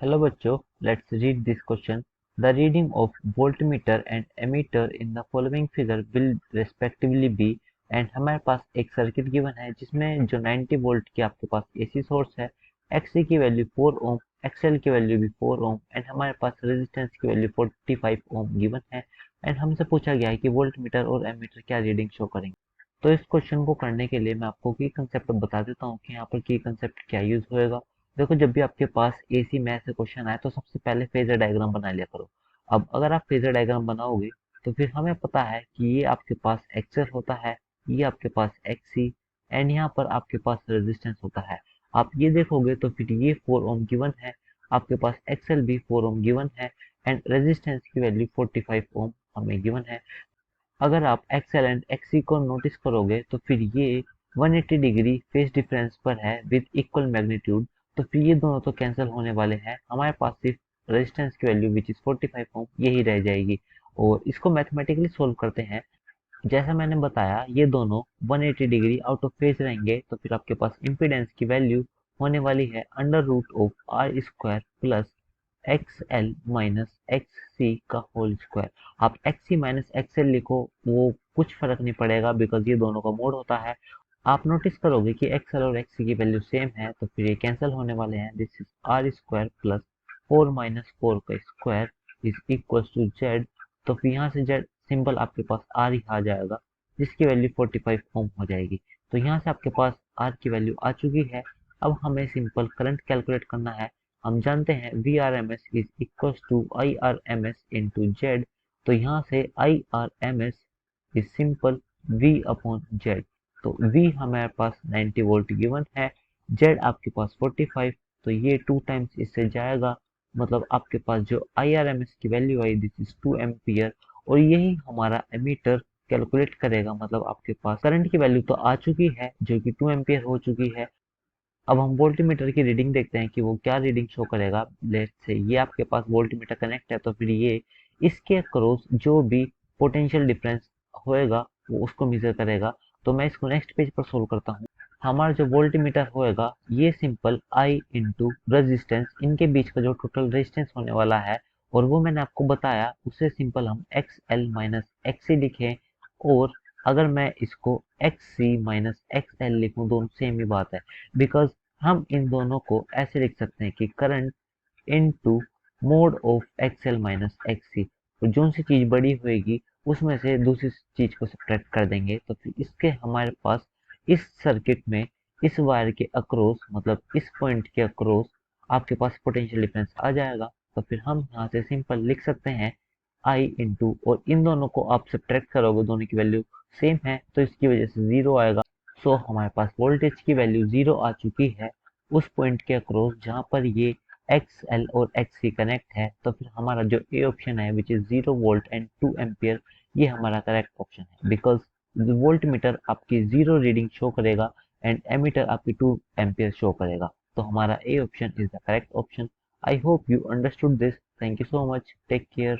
Hello बच्चों, let's read this question. The reading of voltmeter and ammeter in the following figure will respectively be and हमारे पास एक circuit given है जिसमें जो 90 volt की आपके पास एसी सोर्स है, XC की वैल्यू 4 ओम, XL की वैल्यू भी 4 ओम एंड हमारे पास रेजिस्टेंस की वैल्यू 45 ओम गिवन है एंड हमसे पूछा गया है कि वोल्टमीटर और एमीटर क्या रीडिंग शो करेंगे। तो इस क्वेश्चन को करने के लिए मैं आपको की कंसेप्ट बता देता हूँ कि यहाँ पर की कंसेप्ट क्या यूज होएगा। देखो, जब भी आपके पास एसी मैथ से क्वेश्चन आए तो सबसे पहले फेजर डायग्राम बना लिया करो। अब अगर आप फेजर डायग्राम बनाओगे तो फिर हमें पता है कि ये आपके पास एक्सएल होता है, ये आपके पास एक्सी एंड यहाँ पर आपके पास रेजिस्टेंस होता है। आप ये देखोगे तो फिर ये 4 ओम गिवन है, आपके पास एक्सएल भी 4 ओम गिवन है एंड रेजिस्टेंस की वैल्यू 45 ओम हमें गिवन है। अगर आप एक्सएल एंड एक्सी को नोटिस करोगे तो फिर ये 180 डिग्री फेज डिफरेंस पर है विद इक्वल मैग्नीट्यूड, तो फिर ये दोनों तो कैंसिल होने वाले हैं। हमारे पास सिर्फ रेजिस्टेंस की वैल्यू विच इज 45 ओम यही रह जाएगी और इसको मैथमेटिकली सोल्व करते हैं। जैसा मैंने बताया ये दोनों 180 डिग्री आउट ऑफ फेज रहेंगे तो फिर आपके पास इम्पीडेंस की वैल्यू होने वाली है under root of R square plus X L minus X C का होल स्क्वायर। आप X C minus X L लिखो, वो कुछ फर्क नहीं पड़ेगा बिकॉज ये दोनों का मोड होता है। आप नोटिस करोगे कि एक्स एल और एक्स सी की वैल्यू सेम है तो फिर ये कैंसिल होने वाले हैं। This is R square plus 4 minus 4 का square is equal to Z. तो फिर यहाँ से जेड सिंबल आपके पास आर ही आ जाएगा जिसकी वैल्यू 45 ओम हो जाएगी। तो यहाँ से आपके पास आर की वैल्यू आ चुकी है। अब हमें सिंपल करंट कैलकुलेट करना है। हम जानते हैं V R M S is equal to I R M S into Z. तो यहाँ से I R M S is simple V upon Z. तो वी हमारे पास 90 वोल्ट गिवन है, जेड आपके पास 45, तो ये 2 टाइम्स इससे जाएगा, मतलब आपके पास जो आई आर एम एस की value I this is 2 ampere और यही हमारा एमीटर कैलकुलेट करेगा। मतलब आपके पास करंट की वैल्यू तो आ चुकी है जो कि 2 एम्पियर हो चुकी है। अब हम वोल्टमीटर की रीडिंग देखते हैं कि वो क्या रीडिंग शो करेगा। लेट्स से ये आपके पास वोल्टमीटर कनेक्ट है तो फिर ये इसके अक्रॉस जो भी पोटेंशियल डिफरेंस होएगा वो उसको मेजर करेगा। तो मैं इसको नेक्स्ट पेज पर सोल्व करता हूँ। हमारा जो वोल्टमीटर होएगा ये सिंपल आई इंटू रेजिस्टेंस, इनके बीच का जो टोटल रेजिस्टेंस होने वाला है और वो मैंने आपको बताया, उससे सिंपल हम एक्स एल माइनस एक्स सी लिखें। और अगर मैं इसको x C minus X L लिखूं दोनों सेम ही बात है, बिकॉज हम इन दोनों को ऐसे लिख सकते हैं कि current into mode of XL minus एक्ससी। तो जो सी चीज बड़ी होएगी उसमें से दूसरी चीज को सब्ट्रैक्ट कर देंगे तो फिर इसके हमारे पास इस सर्किट में इस वायर के अक्रॉस, मतलब इस पॉइंट के अक्रॉस आपके पास पोटेंशियल डिफरेंस आ जाएगा। तो फिर हम यहाँ से सिंपल लिख सकते हैं आई इंटू, और इन दोनों को आप सब्ट्रैक्ट करोगे दोनों की वैल्यू सेम है तो इसकी वजह से जीरो आएगा। सो हमारे पास वोल्टेज की वैल्यू जीरो आ चुकी है उस पॉइंट के अक्रॉस जहां पर ये एक्स एल और एक्स सी कनेक्ट है। तो फिर हमारा जो ए ऑप्शन है which is 0 volt and 2 ampere, ये हमारा करेक्ट ऑप्शन है बिकॉज वोल्ट मीटर आपकी जीरो रीडिंग शो करेगा एंड एमीटर आपकी 2 एम्पियर शो करेगा। तो हमारा A option is the correct option. I hope you understood this. Thank you so much, take care.